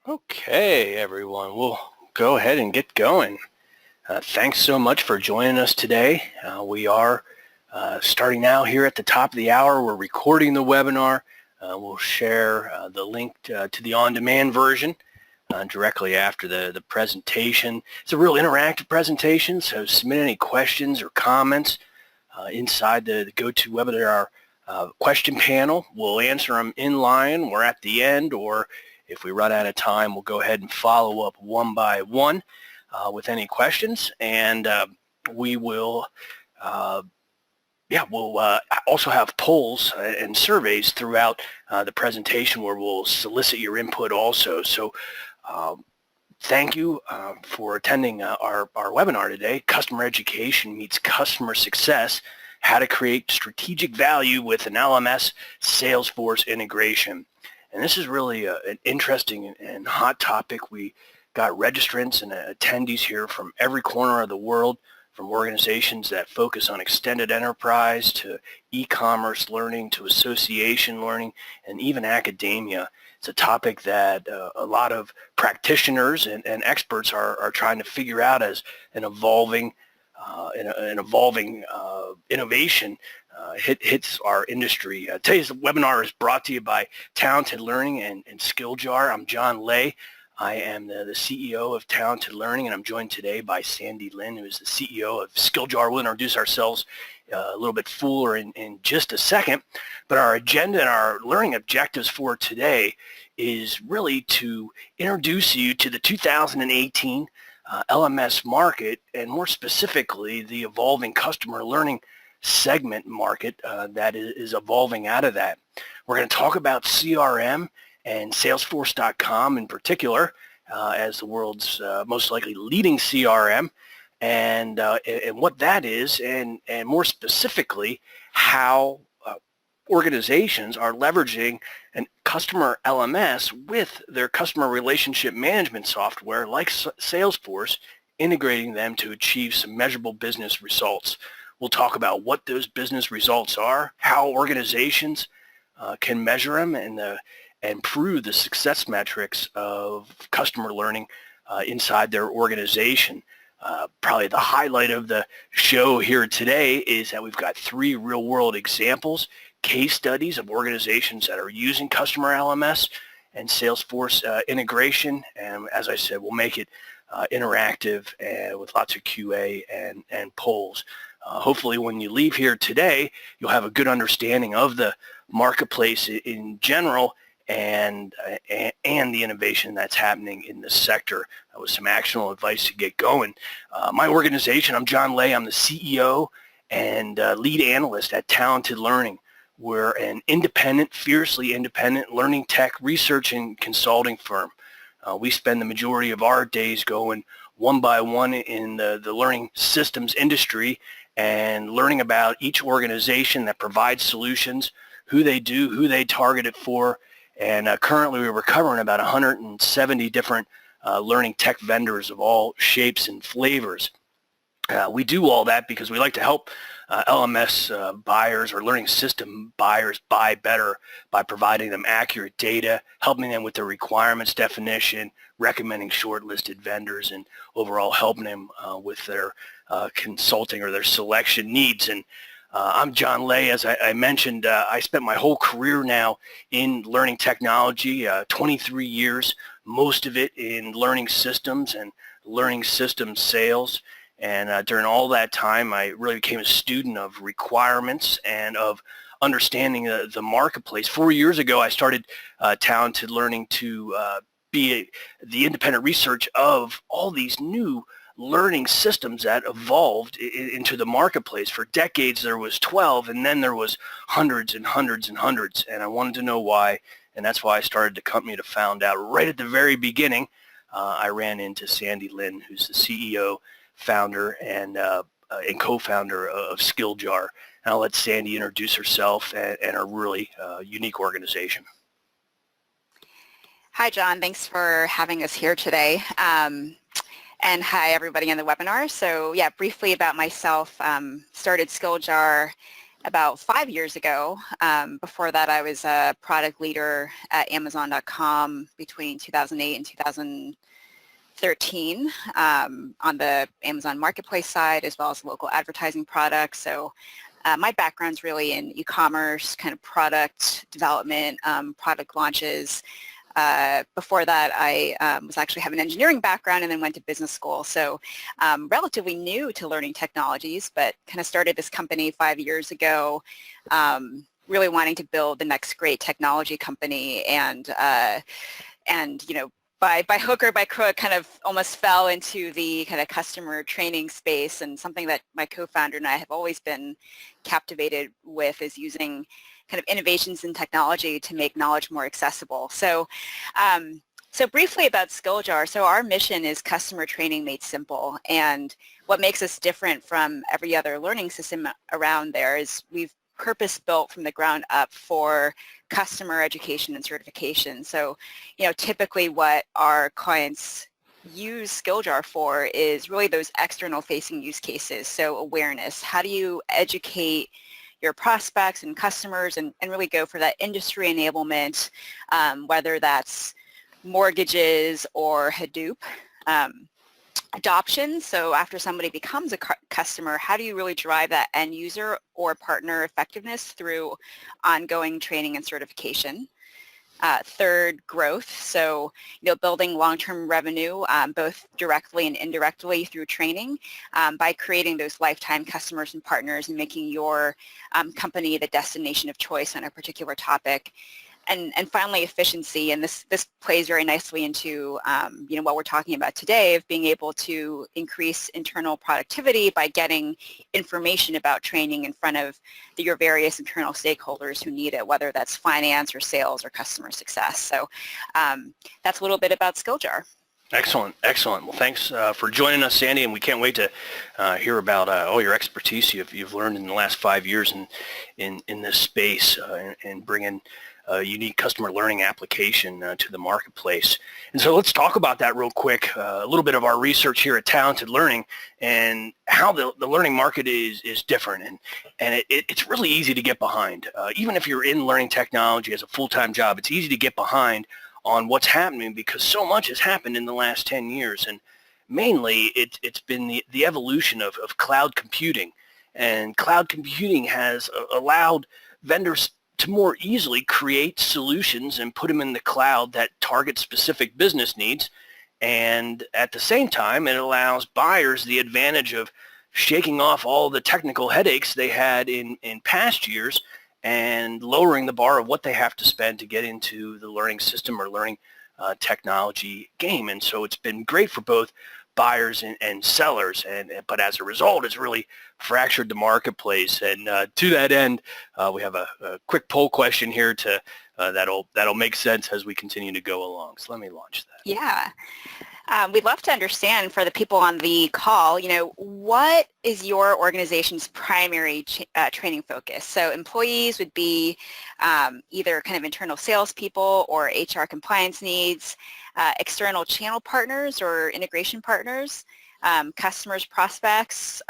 Okay, everyone, we'll go ahead and get going. Thanks so much for joining us today. We are starting now here at the top of the hour. We're recording the webinar. We'll share the link to the on-demand version directly after the presentation. It's a real interactive presentation, so submit any questions or comments inside the GoToWebinar question panel. We'll answer them in line or at the end, or if we run out of time, we'll go ahead and follow up one by one with any questions, and we will we'll also have polls and surveys throughout the presentation where we'll solicit your input also. So thank you for attending our webinar today, Customer Education Meets Customer Success, How to Create Strategic Value with an LMS Salesforce Integration. And this is really an interesting and hot topic. We got registrants and attendees here from every corner of the world, from organizations that focus on extended enterprise to e-commerce learning to association learning and even academia. It's a topic that a lot of practitioners and experts are trying to figure out as an evolving innovation hits our industry. Today's webinar is brought to you by Talented Learning and Skilljar. I'm John Lay. I am the CEO of Talented Learning, and I'm joined today by Sandy Lin, who is the CEO of Skilljar. We'll introduce ourselves a little bit fuller in just a second, but our agenda and our learning objectives for today is really to introduce you to the 2018 LMS market, and more specifically the evolving customer learning segment market that is evolving out of that. We're going to talk about CRM and Salesforce.com in particular as the world's most likely leading CRM, and what that is, and more specifically how organizations are leveraging a customer LMS with their customer relationship management software like Salesforce, integrating them to achieve some measurable business results. We'll talk about what those business results are, how organizations can measure them, and prove the success metrics of customer learning inside their organization. Probably the highlight of the show here today is that we've got 3 real-world examples, case studies of organizations that are using customer LMS and Salesforce integration, and as I said, we'll make it interactive with lots of QA and polls. Hopefully when you leave here today, you'll have a good understanding of the marketplace in general and the innovation that's happening in the sector with some actionable advice to get going. My organization, I'm John Lay. I'm the CEO and lead analyst at Talented Learning. We're an independent, fiercely independent learning tech research and consulting firm. We spend the majority of our days going one by one in the learning systems industry and learning about each organization that provides solutions, who they do, who they target it for, and currently we're covering about 170 different learning tech vendors of all shapes and flavors. We do all that because we like to help LMS buyers or learning system buyers buy better by providing them accurate data, helping them with their requirements definition, recommending shortlisted vendors, and overall helping them with their consulting or their selection needs. And I'm John Lay. As I mentioned, I spent my whole career now in learning technology, 23 years, most of it in learning systems and learning systems sales. And during all that time, I really became a student of requirements and of understanding the marketplace. 4 years ago, I started Talented Learning to be the independent research of all these new learning systems that evolved into the marketplace. For decades, there was 12, and then there was hundreds and hundreds and hundreds. And I wanted to know why, and that's why I started the company, to find out. Right at the very beginning, I ran into Sandy Lin, who's the CEO, founder, and co-founder of Skilljar. And I'll let Sandy introduce herself and her really unique organization. Hi, John. Thanks for having us here today. And hi, everybody in the webinar. So yeah, briefly about myself, started Skilljar about 5 years ago. Before that, I was a product leader at Amazon.com between 2008 and 2013 on the Amazon Marketplace side, as well as local advertising products. So my background's really in e-commerce, kind of product development, product launches. Before that, I was actually have an engineering background and then went to business school. So relatively new to learning technologies, but kind of started this company 5 years ago, really wanting to build the next great technology company, and you know, by hook or by crook, kind of almost fell into the kind of customer training space. And something that my co-founder and I have always been captivated with is using kind of innovations in technology to make knowledge more accessible. So, so briefly about Skilljar. So our mission is customer training made simple, and what makes us different from every other learning system around there is we've purpose-built from the ground up for customer education and certification. So, you know, typically what our clients use Skilljar for is really those external facing use cases. So awareness, how do you educate your prospects and customers and really go for that industry enablement, whether that's mortgages or Hadoop. Adoption, so after somebody becomes a customer, how do you really drive that end user or partner effectiveness through ongoing training and certification? Third, growth, so you know, building long-term revenue both directly and indirectly through training by creating those lifetime customers and partners and making your company the destination of choice on a particular topic. And finally, efficiency, and this plays very nicely into you know, what we're talking about today, of being able to increase internal productivity by getting information about training in front of your various internal stakeholders who need it, whether that's finance or sales or customer success. So that's a little bit about Skilljar. Excellent, excellent. Well, thanks for joining us, Sandy, and we can't wait to hear about all your expertise you've learned in the last 5 years in this space and bringing a unique customer learning application to the marketplace. And so let's talk about that real quick, a little bit of our research here at Talented Learning and how the learning market is different. And it's really easy to get behind. Even if you're in learning technology as a full-time job, it's easy to get behind on what's happening because so much has happened in the last 10 years. And mainly it's been the evolution of cloud computing. And cloud computing has allowed vendors to more easily create solutions and put them in the cloud that target specific business needs. And at the same time, it allows buyers the advantage of shaking off all the technical headaches they had in past years and lowering the bar of what they have to spend to get into the learning system or learning technology game. And so it's been great for both buyers and sellers, but as a result, it's really fractured the marketplace. And to that end, we have a quick poll question here to that'll make sense as we continue to go along. So let me launch that. Yeah. We'd love to understand, for the people on the call, you know, what is your organization's primary training focus? So employees would be either kind of internal salespeople or HR compliance needs, external channel partners or integration partners, customers, prospects,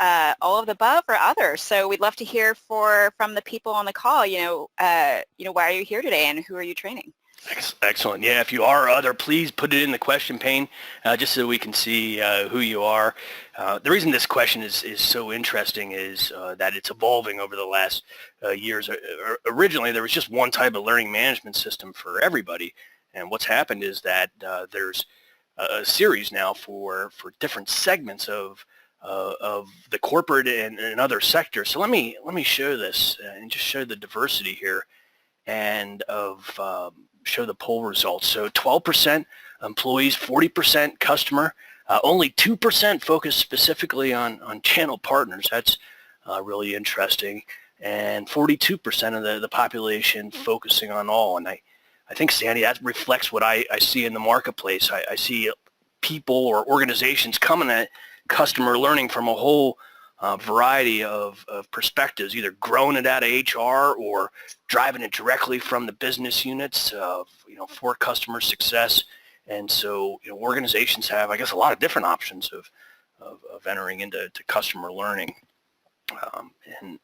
all of the above or others. So we'd love to hear from the people on the call, you know, why are you here today and who are you training? Excellent. Yeah, if you are other, please put it in the question pane just so we can see who you are. The reason this question is so interesting is that it's evolving over the last years. Originally, there was just one type of learning management system for everybody. And what's happened is that there's a series now for different segments of the corporate and other sectors. So let me show this and just show the diversity here and show the poll results. So 12% employees, 40% customer, only 2% focus specifically on channel partners. That's really interesting. And 42% of the population focusing on all. And I think, Sandy, that reflects what I see in the marketplace. I see people or organizations coming at customer learning from a whole variety of perspectives, either growing it out of HR or driving it directly from the business units, for customer success. And so, organizations have, I guess, a lot of different options of entering into customer learning. and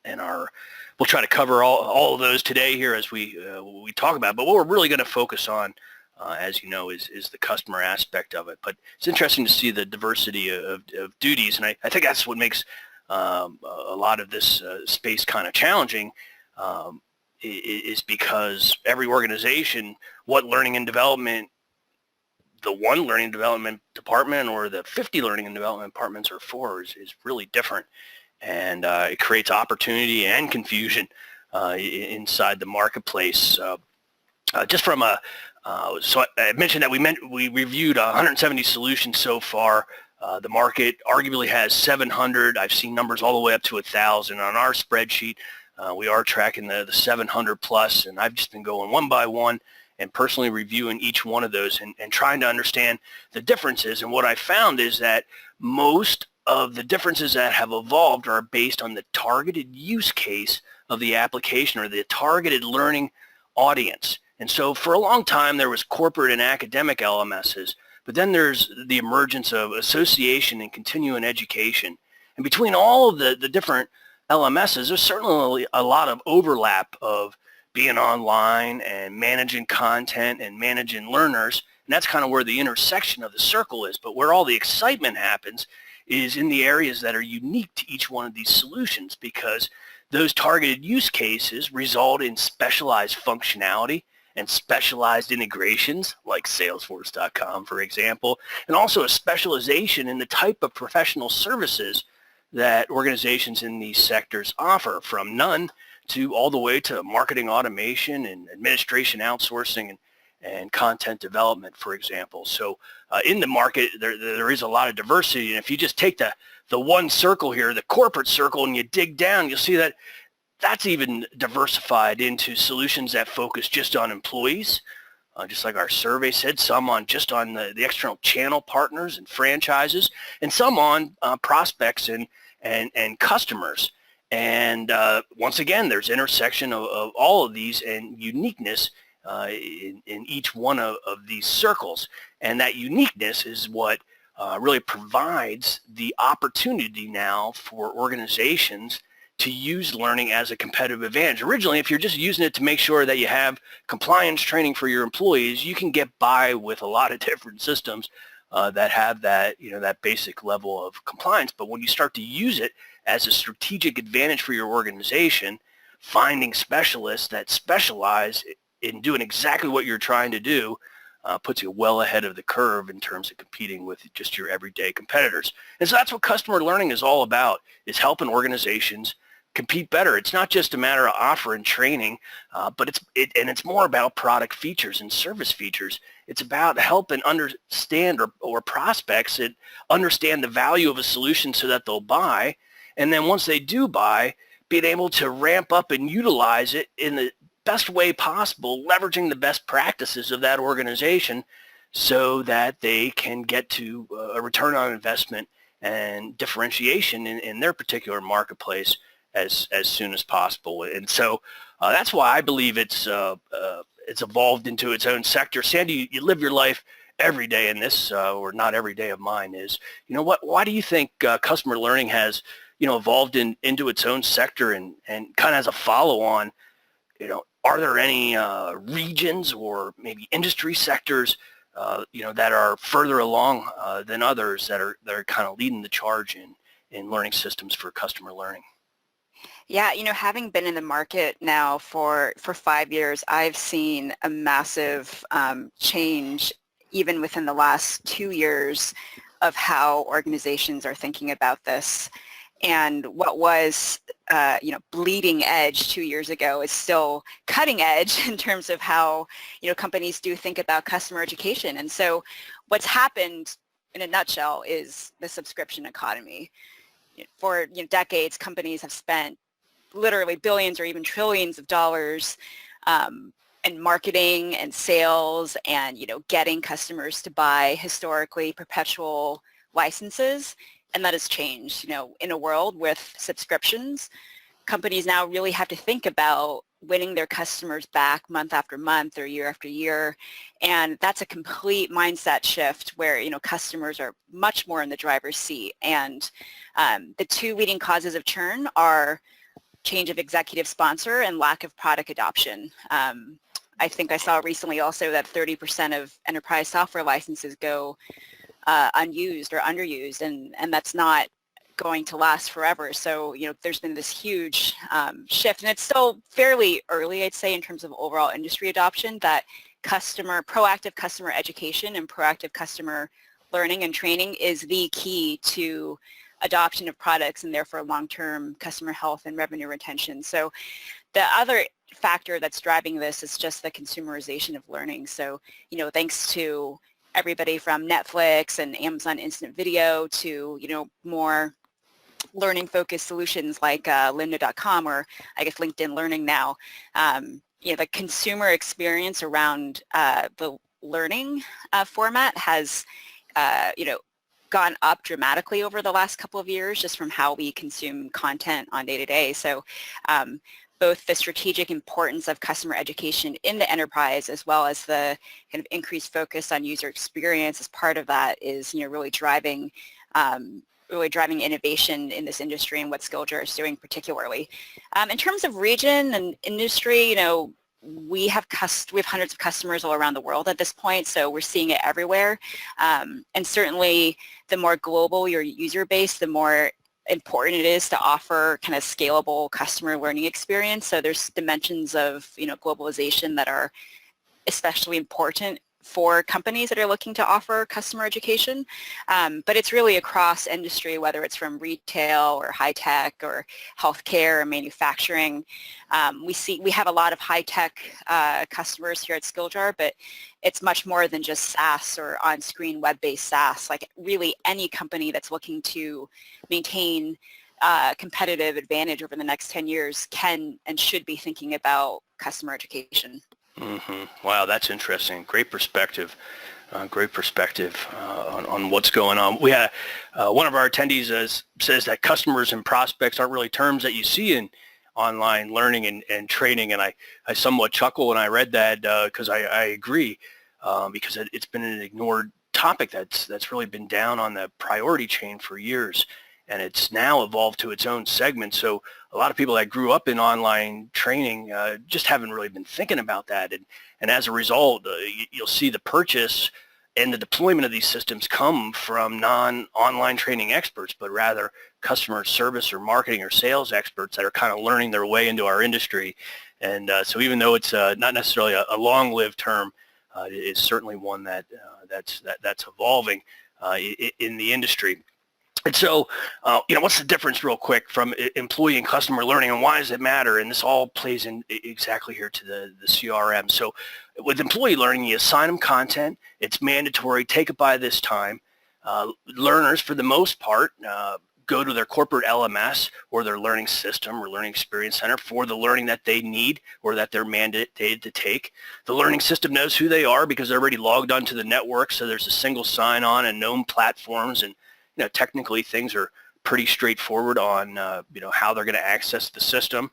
we'll try to cover all of those today here as we talk about it. But what we're really going to focus on, as you know, is the customer aspect of it. But it's interesting to see the diversity of duties, and I think that's what makes a lot of this space kind of challenging, is because every organization, what learning and development, the one learning and development department or the 50 learning and development departments are for is really different. And it creates opportunity and confusion inside the marketplace. Just from so I mentioned that we reviewed 170 solutions so far. The market arguably has 700. I've seen numbers all the way up to 1,000 on our spreadsheet. We are tracking the 700 plus, and I've just been going one by one and personally reviewing each one of those and trying to understand the differences. And what I found is that most of the differences that have evolved are based on the targeted use case of the application or the targeted learning audience. And so for a long time, there was corporate and academic LMSs, but then there's the emergence of association and continuing education. And between all of the different LMSs, there's certainly a lot of overlap of being online and managing content and managing learners. And that's kind of where the intersection of the circle is. But where all the excitement happens is in the areas that are unique to each one of these solutions, because those targeted use cases result in specialized functionality and specialized integrations like Salesforce.com, for example, and also a specialization in the type of professional services that organizations in these sectors offer, from none to all the way to marketing automation and administration outsourcing and content development, for example. So in the market, there is a lot of diversity. And if you just take the one circle here, the corporate circle, and you dig down, you'll see that that's even diversified into solutions that focus just on employees, just like our survey said, some on just on the external channel partners and franchises, and some on prospects and customers. And once again, there's intersection of all of these and uniqueness in each one of these circles. And that uniqueness is what really provides the opportunity now for organizations to use learning as a competitive advantage. Originally, if you're just using it to make sure that you have compliance training for your employees, you can get by with a lot of different systems that have that, that basic level of compliance. But when you start to use it as a strategic advantage for your organization, finding specialists that specialize in doing exactly what you're trying to do puts you well ahead of the curve in terms of competing with just your everyday competitors. And so that's what customer learning is all about, is helping organizations compete better. It's not just a matter of offering training, but it's more about product features and service features. It's about helping understand or prospects that understand the value of a solution so that they'll buy. And then once they do buy, being able to ramp up and utilize it in the best way possible, leveraging the best practices of that organization so that they can get to a return on investment and differentiation in their particular marketplace as soon as possible. And so that's why I believe it's evolved into its own sector. Sandy, you live your life every day in this, or not every day of mine is, why do you think customer learning has, evolved into its own sector and kind of as a follow-on, are there any regions or maybe industry sectors, that are further along than others that are kind of leading the charge in learning systems for customer learning? Yeah, having been in the market now for 5 years, I've seen a massive change even within the last 2 years of how organizations are thinking about this. And what was, bleeding edge 2 years ago is still cutting edge in terms of how, companies do think about customer education. And so what's happened in a nutshell is the subscription economy. For decades, companies have spent literally billions or even trillions of dollars in marketing and sales and, getting customers to buy historically perpetual licenses. And that has changed. In a world with subscriptions, companies now really have to think about winning their customers back month after month or year after year. And that's a complete mindset shift where, customers are much more in the driver's seat. And the two leading causes of churn are change of executive sponsor and lack of product adoption. I think I saw recently also that 30% of enterprise software licenses go unused or underused, and that's not going to last forever. So, there's been this huge shift, and it's still fairly early, I'd say, in terms of overall industry adoption, that proactive customer education and proactive customer learning and training is the key to adoption of products and therefore long-term customer health and revenue retention. So the other factor that's driving this is just the consumerization of learning. So, thanks to everybody from Netflix and Amazon Instant Video to, more learning-focused solutions like lynda.com, or I guess LinkedIn Learning now, the consumer experience around the learning format has, gone up dramatically over the last couple of years just from how we consume content on day-to-day. So both the strategic importance of customer education in the enterprise as well as the kind of increased focus on user experience as part of that is, really driving innovation in this industry and what Skilljar is doing particularly. In terms of region and industry, we have hundreds of customers all around the world at this point, so we're seeing it everywhere. And certainly the more global your user base, the more important it is to offer kind of scalable customer learning experience. So there's dimensions of, globalization that are especially important for companies that are looking to offer customer education, but it's really across industry, whether it's from retail or high tech or healthcare or manufacturing. We have a lot of high tech customers here at Skilljar, but it's much more than just SaaS or on-screen web-based SaaS. Like really any company that's looking to maintain competitive advantage over the next 10 years can and should be thinking about customer education. Mm-hmm. Wow, that's interesting. Great perspective. On what's going on. We had one of our attendees says that customers and prospects aren't really terms that you see in online learning and training, and I somewhat chuckle when I read that because I agree because it's been an ignored topic that's really been down on the priority chain for years, and it's now evolved to its own segment. So a lot of people that grew up in online training just haven't really been thinking about that. And as a result, you'll see the purchase and the deployment of these systems come from non-online training experts, but rather customer service or marketing or sales experts that are kind of learning their way into our industry. And so even though it's not necessarily a long-lived term, it's certainly one that's evolving in the industry. And so, what's the difference real quick from employee and customer learning, and why does it matter? And this all plays in exactly here to the CRM. So with employee learning, you assign them content. It's mandatory. Take it by this time. Learners, for the most part, go to their corporate LMS or their learning system or learning experience center for the learning that they need or that they're mandated to take. The learning system knows who they are because they're already logged onto the network, so there's a single sign-on and known platforms, and technically things are pretty straightforward on how they're going to access the system.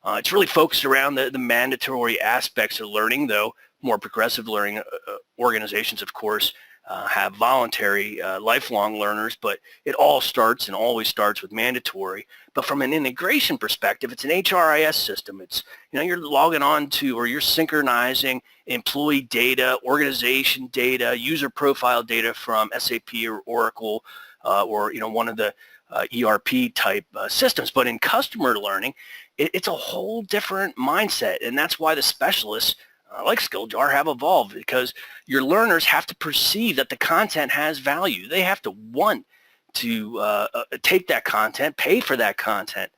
It's really focused around the mandatory aspects of learning, though more progressive learning organizations, of course, have voluntary lifelong learners, but it all starts and always starts with mandatory. But from an integration perspective, it's an HRIS system. It's, you're logging on to, or you're synchronizing employee data, organization data, user profile data from SAP or Oracle, or one of the ERP type systems. But in customer learning, it's a whole different mindset, and that's why the specialists like Skilljar have evolved, because your learners have to perceive that the content has value. They have to want to take that content, pay for that content.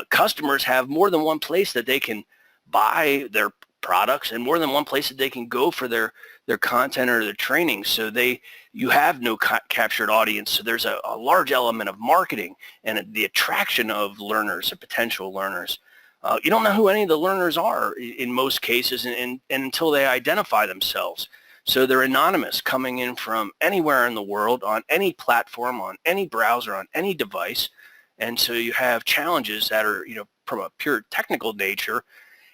Customers have more than one place that they can buy their products and more than one place that they can go for their content or their training. So you have no captured audience. So there's a large element of marketing and the attraction of learners or potential learners. You don't know who any of the learners are in most cases and until they identify themselves. So they're anonymous, coming in from anywhere in the world, on any platform, on any browser, on any device. And so you have challenges that are, from a pure technical nature.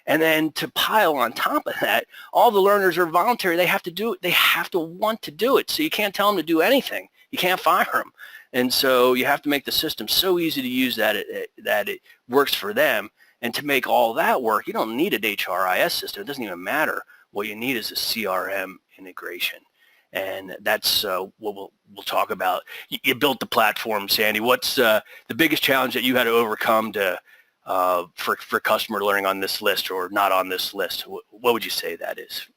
And then to pile on top of that, all the learners are voluntary. They have to do it. They have to want to do it. So you can't tell them to do anything. You can't fire them. And so you have to make the system so easy to use that it works for them. And to make all that work, you don't need an HRIS system. It doesn't even matter. What you need is a CRM integration. And that's what we'll talk about. You built the platform, Sandy. What's the biggest challenge that you had to overcome to for customer learning on this list or not on this list? What would you say that is?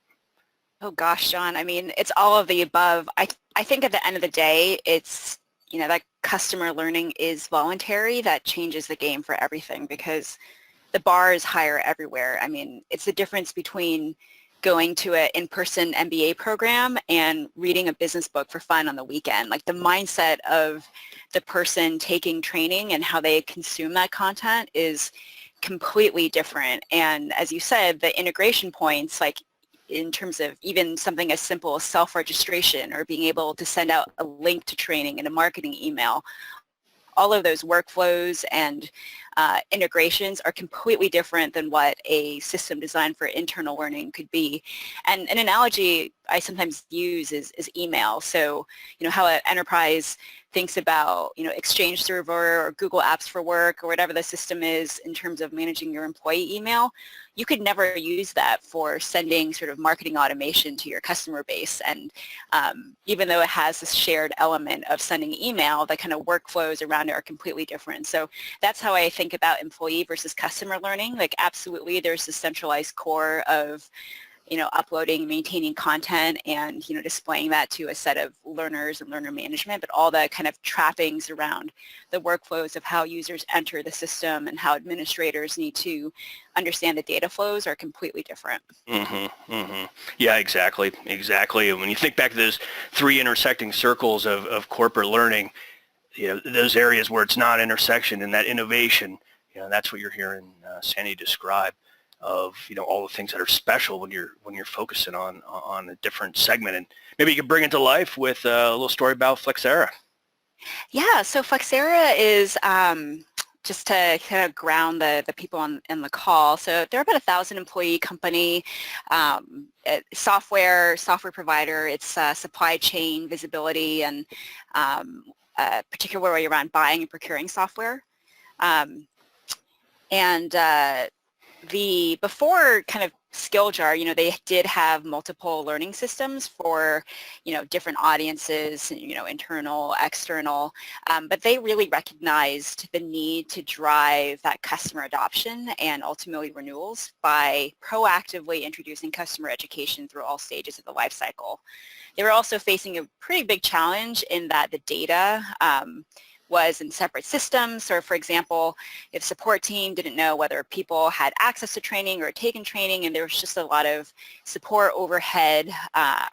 Oh gosh, John. I mean, it's all of the above. I think at the end of the day, it's, you know, that customer learning is voluntary. That changes the game for everything because the bar is higher everywhere. I mean, it's the difference between going to an in-person MBA program and reading a business book for fun on the weekend. Like the mindset of the person taking training and how they consume that content is completely different. And as you said, the integration points, like in terms of even something as simple as self-registration or being able to send out a link to training in a marketing email, all of those workflows and integrations are completely different than what a system designed for internal learning could be. And an analogy I sometimes use is email. So, you know, how an enterprise thinks about, you know, Exchange Server or Google Apps for Work or whatever the system is in terms of managing your employee email, you could never use that for sending sort of marketing automation to your customer base. And even though it has this shared element of sending email, the kind of workflows around it are completely different. So that's how I think about employee versus customer learning. Like absolutely there's the centralized core of, you know, uploading, maintaining content and, you know, displaying that to a set of learners and learner management, but all the kind of trappings around the workflows of how users enter the system and how administrators need to understand the data flows are completely different. Mm-hmm, mm-hmm. Yeah, exactly. And when you think back to those three intersecting circles of corporate learning, you know, those areas where it's not intersection and that innovation, you know, that's what you're hearing Sandy describe. Of, you know, all the things that are special when you're focusing on a different segment. And maybe you could bring it to life with a little story about Flexera. Yeah, so Flexera is just to kind of ground the people on the call. So they're about 1,000 employee company, software provider. It's supply chain visibility and particularly around buying and procuring software. Before kind of Skilljar, you know, they did have multiple learning systems for, you know, different audiences, you know, internal, external, but they really recognized the need to drive that customer adoption and ultimately renewals by proactively introducing customer education through all stages of the life cycle. They were also facing a pretty big challenge in that the data was in separate systems. So for example, if support team didn't know whether people had access to training or taken training, and there was just a lot of support overhead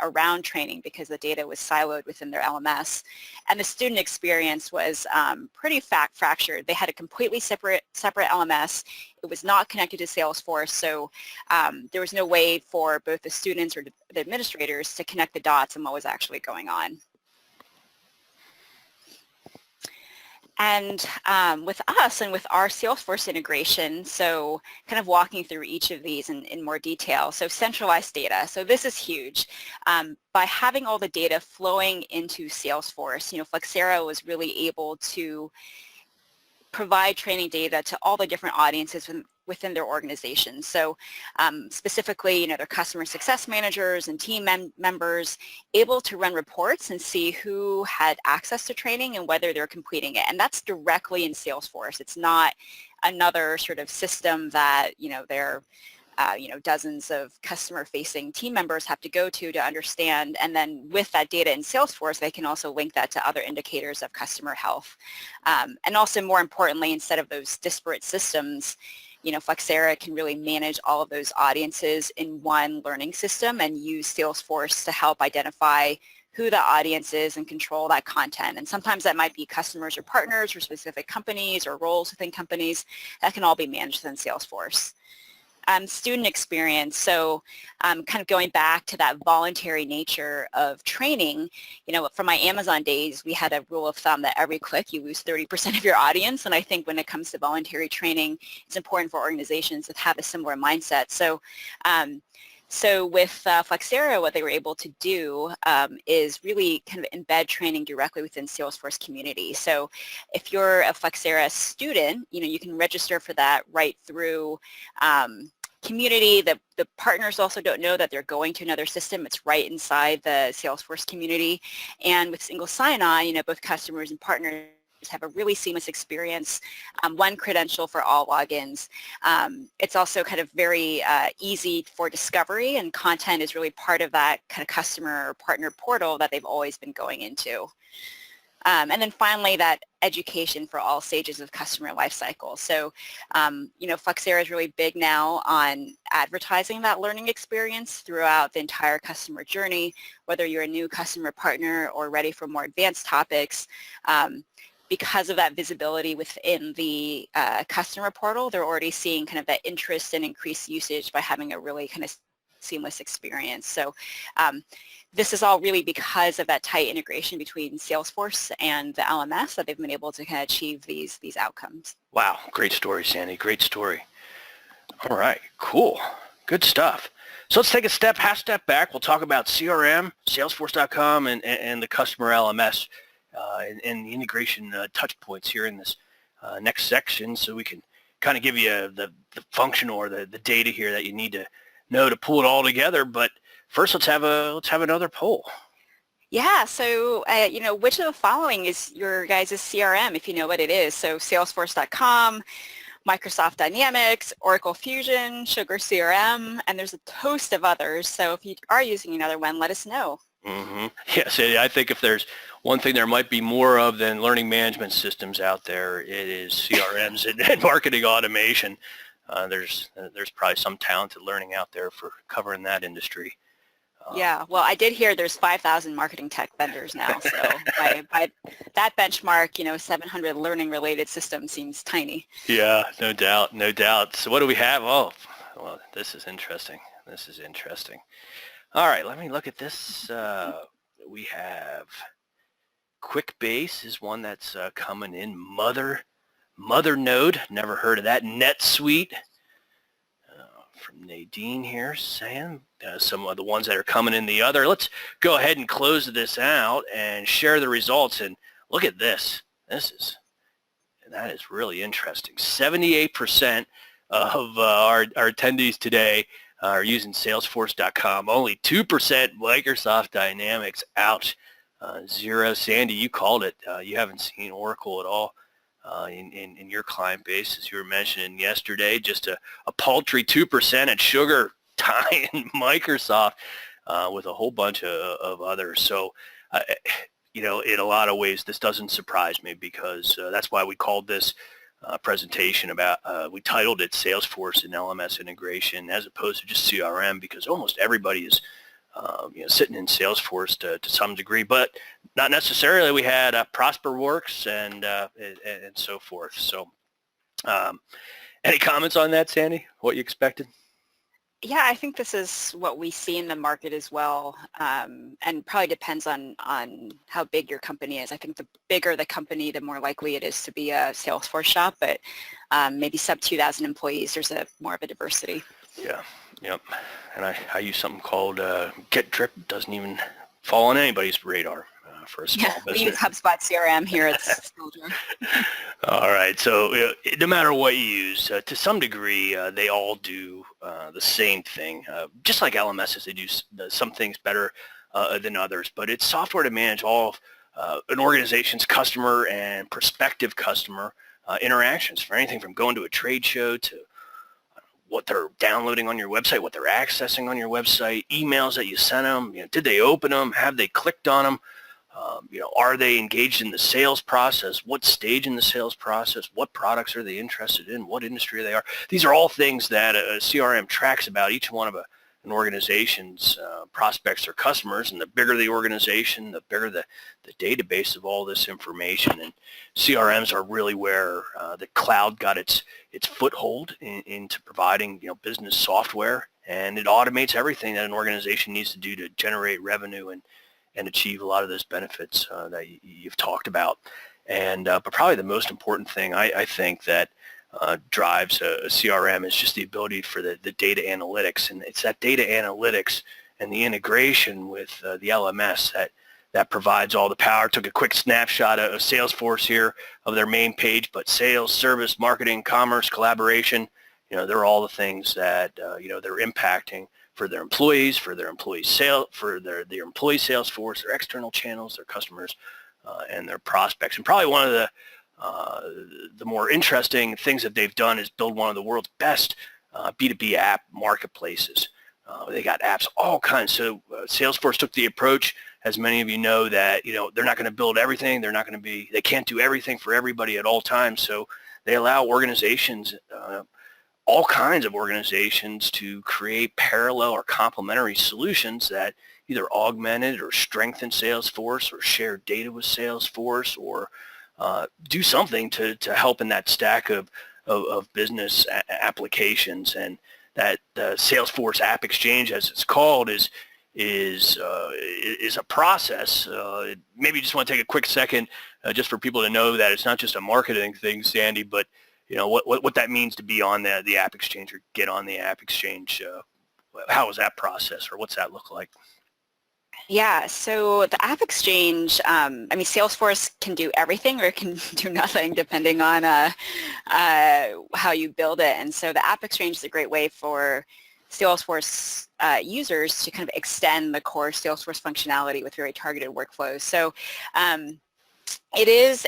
around training because the data was siloed within their LMS. And the student experience was pretty fractured. They had a completely separate LMS. It was not connected to Salesforce, so there was no way for both the students or the administrators to connect the dots on what was actually going on. And with us and with our Salesforce integration, so kind of walking through each of these in more detail. So centralized data. So this is huge. By having all the data flowing into Salesforce, you know, Flexera was really able to provide training data to all the different audiences within their organization. So specifically, you know, their customer success managers and team members able to run reports and see who had access to training and whether they're completing it. And that's directly in Salesforce. It's not another sort of system that, you know, you know, dozens of customer-facing team members have to go to understand, and then with that data in Salesforce, they can also link that to other indicators of customer health. And also, more importantly, instead of those disparate systems, you know, Flexera can really manage all of those audiences in one learning system and use Salesforce to help identify who the audience is and control that content. And sometimes that might be customers or partners or specific companies or roles within companies. That can all be managed within Salesforce. student experience. So kind of going back to that voluntary nature of training, from my Amazon days, we had a rule of thumb that every click you lose 30% of your audience. And I think when it comes to voluntary training, it's important for organizations to have a similar mindset. So with Flexera, what they were able to do is really kind of embed training directly within Salesforce community. So if you're a Flexera student, you can register for that right through community. The partners also don't know that they're going to another system. It's right inside the Salesforce community. And with single sign-on, both customers and partners have a really seamless experience, one credential for all logins. It's also kind of very easy for discovery, and content is really part of that kind of customer or partner portal that they've always been going into. And then finally, that education for all stages of customer lifecycle. So, Flexera is really big now on advertising that learning experience throughout the entire customer journey, whether you're a new customer partner or ready for more advanced topics. Because of that visibility within the customer portal, they're already seeing kind of that interest and increased usage by having a really kind of seamless experience. So this is all really because of that tight integration between Salesforce and the LMS that they've been able to kind of achieve these outcomes. Wow, great story, Sandy. Great story. All right, cool. Good stuff. So let's take half step back. We'll talk about CRM, Salesforce.com, and the customer LMS. And the integration touch points here in this next section, so we can kind of give you the function or the data here that you need to know to pull it all together. But first, let's have another poll. Yeah, so which of the following is your guys' CRM, if you know what it is? So Salesforce.com, Microsoft Dynamics, Oracle Fusion, Sugar CRM, and there's a host of others. So if you are using another one, let us know. Mm-hmm. Yes, I think if there's one thing there might be more of than learning management systems out there, it is CRMs and marketing automation. There's probably some talented learning out there for covering that industry. Yeah, well, I did hear there's 5,000 marketing tech vendors now. So by that benchmark, 700 learning-related systems seems tiny. Yeah, no doubt, no doubt. So what do we have? Oh, well, this is interesting. All right, let me look at this. We have QuickBase is one that's coming in. Mother Node, never heard of that. NetSuite from Nadine here saying some of the ones that are coming in the other. Let's go ahead and close this out and share the results. And look at this. That is really interesting. 78% of our attendees today are using Salesforce.com. Only 2% Microsoft Dynamics. Ouch. 0. Sandy, you called it. You haven't seen Oracle at all in your client base, as you were mentioning yesterday. Just a paltry 2% at Sugar, tying Microsoft with a whole bunch of others. So, in a lot of ways, this doesn't surprise me, because that's why we called this presentation we titled it Salesforce and LMS integration as opposed to just CRM, because almost everybody is sitting in Salesforce to some degree, but not necessarily. We had ProsperWorks and so forth. So any comments on that, Sandy? What you expected? Yeah, I think this is what we see in the market as well, and probably depends on how big your company is. I think the bigger the company, the more likely it is to be a Salesforce shop, but maybe sub 2,000 employees, there's more of a diversity. Yeah, yep. And I use something called GetDrip. Doesn't even fall on anybody's radar for a small business. We use HubSpot CRM here at Skilljar. All right, so no matter what you use, to some degree, they all do the same thing. Just like LMSs, they do some things better than others, but it's software to manage all of an organization's customer and prospective customer interactions, for anything from going to a trade show to what they're downloading on your website, what they're accessing on your website, emails that you sent them, did they open them, have they clicked on them? Are they engaged in the sales process? What stage in the sales process? What products are they interested in? What industry they are? These are all things that a CRM tracks about each one of an organization's prospects or customers, and the bigger the organization, the bigger the database of all this information. And CRMs are really where the cloud got its foothold into providing business software, and it automates everything that an organization needs to do to generate revenue and achieve a lot of those benefits that you've talked about. And but probably the most important thing I think that drives a CRM is just the ability for the data analytics, and it's that data analytics and the integration with the LMS that provides all the power. Took a quick snapshot of Salesforce here of their main page, but sales, service, marketing, commerce, collaboration, they're all the things that they're impacting for their employees, for their employee sale, for their employee sales force, their external channels, their customers, and their prospects. And probably one of the more interesting things that they've done is build one of the world's best B2B app marketplaces. They got apps all kinds. So Salesforce took the approach, as many of you know, that they're not going to build everything. They can't do everything for everybody at all times. So they allow organizations, all kinds of organizations, to create parallel or complementary solutions that either augmented or strengthen Salesforce, or share data with Salesforce, or do something to help in that stack of business applications. And that Salesforce App Exchange, as it's called, is a process. Maybe you just want to take a quick second just for people to know that it's not just a marketing thing, Sandy, but what that means to be on the App Exchange or get on the App Exchange. How is that process, or what's that look like? Yeah, so the App Exchange, Salesforce can do everything or it can do nothing depending on how you build it. And so the App Exchange is a great way for Salesforce users to kind of extend the core Salesforce functionality with very targeted workflows. So it is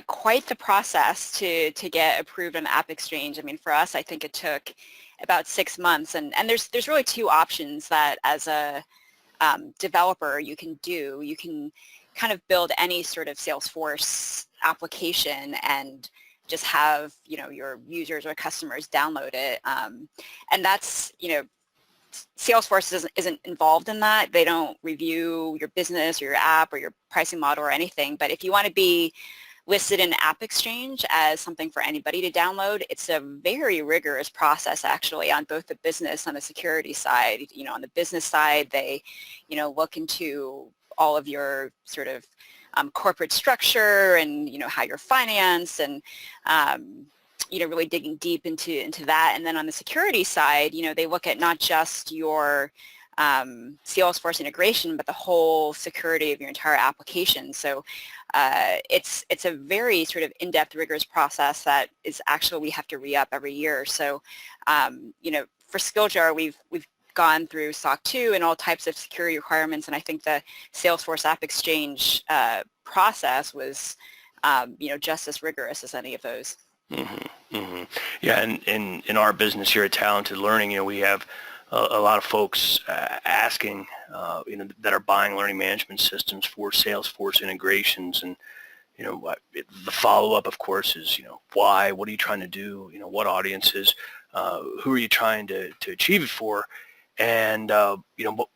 quite the process to get approved on App Exchange. For us, I think it took about 6 months, and there's really two options that as a developer you can do. You can kind of build any sort of Salesforce application and just have your users or customers download it, and that's Salesforce isn't involved in that. They don't review your business or your app or your pricing model or anything. But if you want to be listed in App Exchange as something for anybody to download, it's a very rigorous process actually on both the business and the security side. On the business side, they look into all of your sort of corporate structure and how you're financed, and really digging deep into that. And then on the security side, they look at not just your Salesforce integration, but the whole security of your entire application. So it's a very sort of in-depth, rigorous process that is actually we have to re-up every year. So for Skilljar, we've gone through SOC 2 and all types of security requirements, and I think the Salesforce App Exchange process was just as rigorous as any of those. Mm-hmm. Mm-hmm. Yeah, and in our business here at Talented Learning, we have a lot of folks asking, that are buying learning management systems for Salesforce integrations, and the follow-up, of course, is why? What are you trying to do? What audiences? Who are you trying to achieve it for? And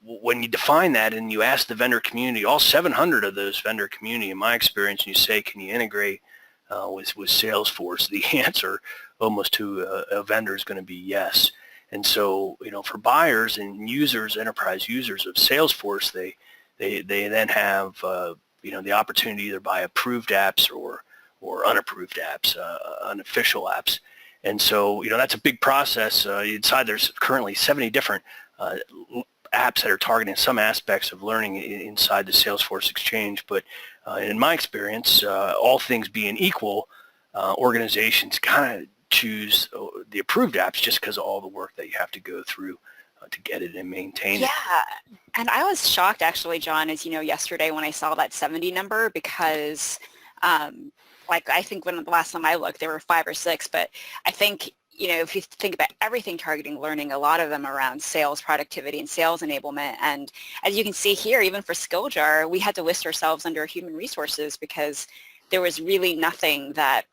when you define that and you ask the vendor community, all 700 of those vendor community, in my experience, and you say, can you integrate with Salesforce? The answer almost to a vendor is going to be yes. And so, for buyers and users, enterprise users of Salesforce, they then have the opportunity to either buy approved apps or unapproved apps, unofficial apps. And so, that's a big process. Inside there's currently 70 different apps that are targeting some aspects of learning inside the Salesforce Exchange. But in my experience, all things being equal, organizations kind of choose the approved apps just because of all the work that you have to go through to get it and maintain it. Yeah, and I was shocked actually, John, as yesterday when I saw that 70 number, because I think when the last time I looked there were 5 or 6, but I think if you think about everything targeting learning, a lot of them around sales productivity and sales enablement. And as you can see here, even for Skilljar, we had to list ourselves under human resources because there was really nothing that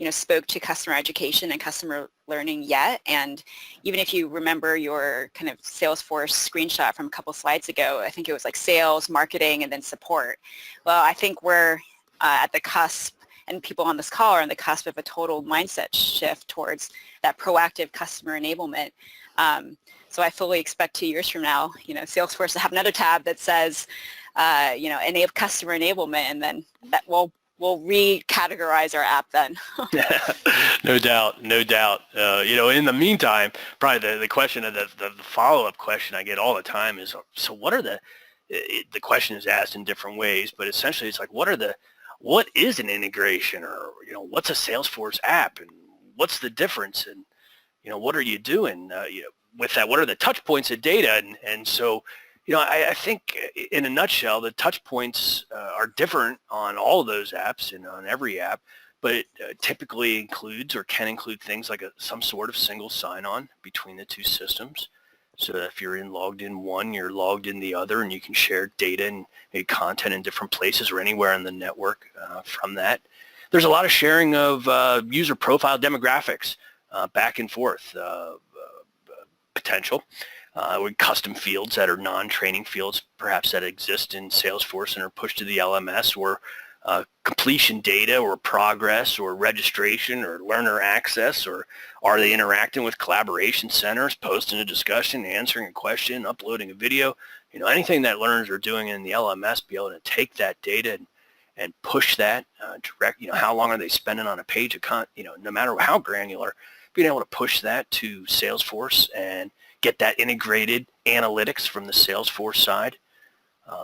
spoke to customer education and customer learning yet. And even if you remember your kind of Salesforce screenshot from a couple slides ago, I think it was like sales, marketing, and then support. Well, I think we're at the cusp, and people on this call are on the cusp of a total mindset shift towards that proactive customer enablement. So I fully expect 2 years from now, Salesforce to have another tab that says, enable customer enablement, and then that we'll recategorize our app then. No doubt, no doubt. In the meantime, probably the question of the follow-up question I get all the time is, so what are the question is asked in different ways, but essentially it's like, what is an integration, or, what's a Salesforce app, and what's the difference, and, what are you doing, with that? What are the touch points of data? And so, I think in a nutshell, the touch points are different on all of those apps and on every app, but it typically includes or can include things like some sort of single sign-on between the two systems. So that if you're logged in one, you're logged in the other, and you can share data and content in different places or anywhere on the network from that. There's a lot of sharing of user profile demographics back and forth potential. With custom fields that are non-training fields, perhaps that exist in Salesforce and are pushed to the LMS, or completion data, or progress, or registration, or learner access, or are they interacting with collaboration centers, posting a discussion, answering a question, uploading a video, anything that learners are doing in the LMS, be able to take that data and push that direct, how long are they spending on a page of content, no matter how granular, being able to push that to Salesforce and get that integrated analytics from the Salesforce side.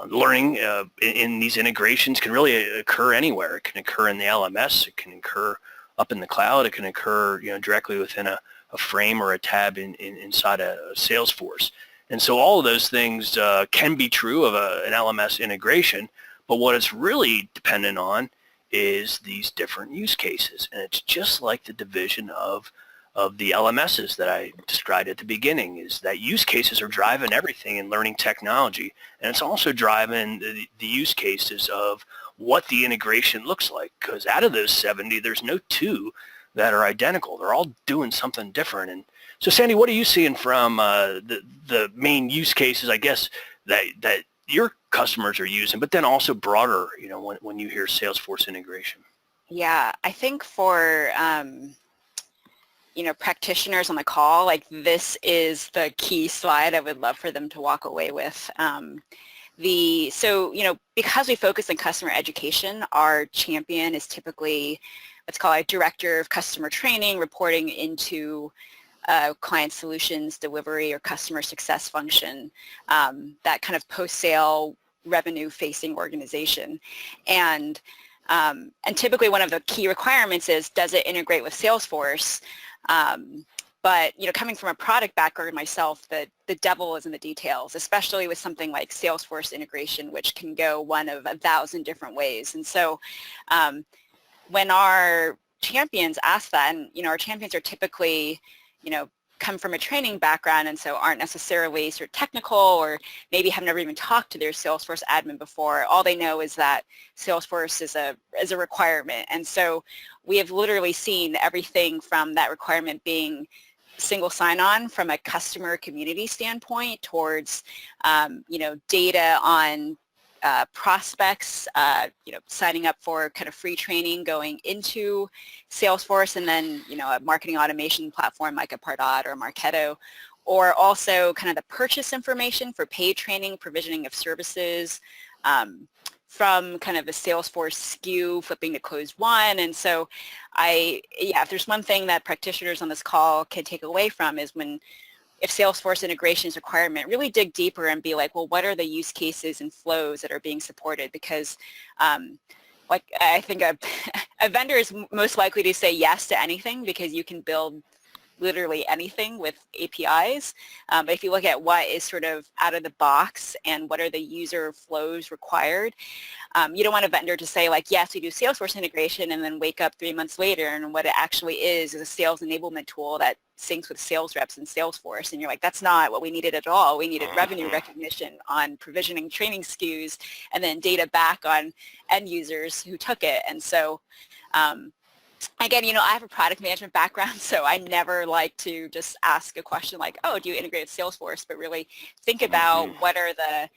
Learning in these integrations can really occur anywhere. It can occur in the LMS. It can occur up in the cloud. It can occur directly within a frame or a tab inside a Salesforce. And so all of those things can be true of an LMS integration, but what it's really dependent on is these different use cases. And it's just like the division of the LMSs that I described at the beginning, is that use cases are driving everything in learning technology, and it's also driving the use cases of what the integration looks like, because out of those 70, there's no two that are identical. They're all doing something different. And so, Sandy, what are you seeing from the main use cases, I guess, that your customers are using, but then also broader, when you hear Salesforce integration? Yeah, I think for practitioners on the call, like, this is the key slide I would love for them to walk away with. Because we focus on customer education, our champion is typically what's called a director of customer training, reporting into client solutions delivery or customer success function, that kind of post-sale revenue-facing organization. And typically one of the key requirements is, does it integrate with Salesforce? But coming from a product background myself, the devil is in the details, especially with something like Salesforce integration, which can go one of 1,000 different ways. And so when our champions ask that, and our champions are typically come from a training background, and so aren't necessarily sort of technical, or maybe have never even talked to their Salesforce admin before. All they know is that Salesforce is a requirement. And so we have literally seen everything from that requirement being single sign-on from a customer community standpoint towards data on prospects, signing up for kind of free training going into Salesforce, and then, a marketing automation platform like a Pardot or Marketo, or also kind of the purchase information for paid training, provisioning of services, from kind of a Salesforce SKU flipping to closed one. And so if there's one thing that practitioners on this call can take away from is, if Salesforce integration is a requirement, really dig deeper and be like, well, what are the use cases and flows that are being supported? Because I think a vendor is most likely to say yes to anything, because you can build literally anything with APIs. But if you look at what is sort of out of the box and what are the user flows required, you don't want a vendor to say, like, yes, we do Salesforce integration, and then wake up 3 months later and what it actually is a sales enablement tool that syncs with sales reps in Salesforce. And you're like, that's not what we needed at all. We needed revenue recognition on provisioning training SKUs, and then data back on end users who took it. And so Again, I have a product management background, so I never like to just ask a question like, oh, do you integrate with Salesforce, but really think about what are the,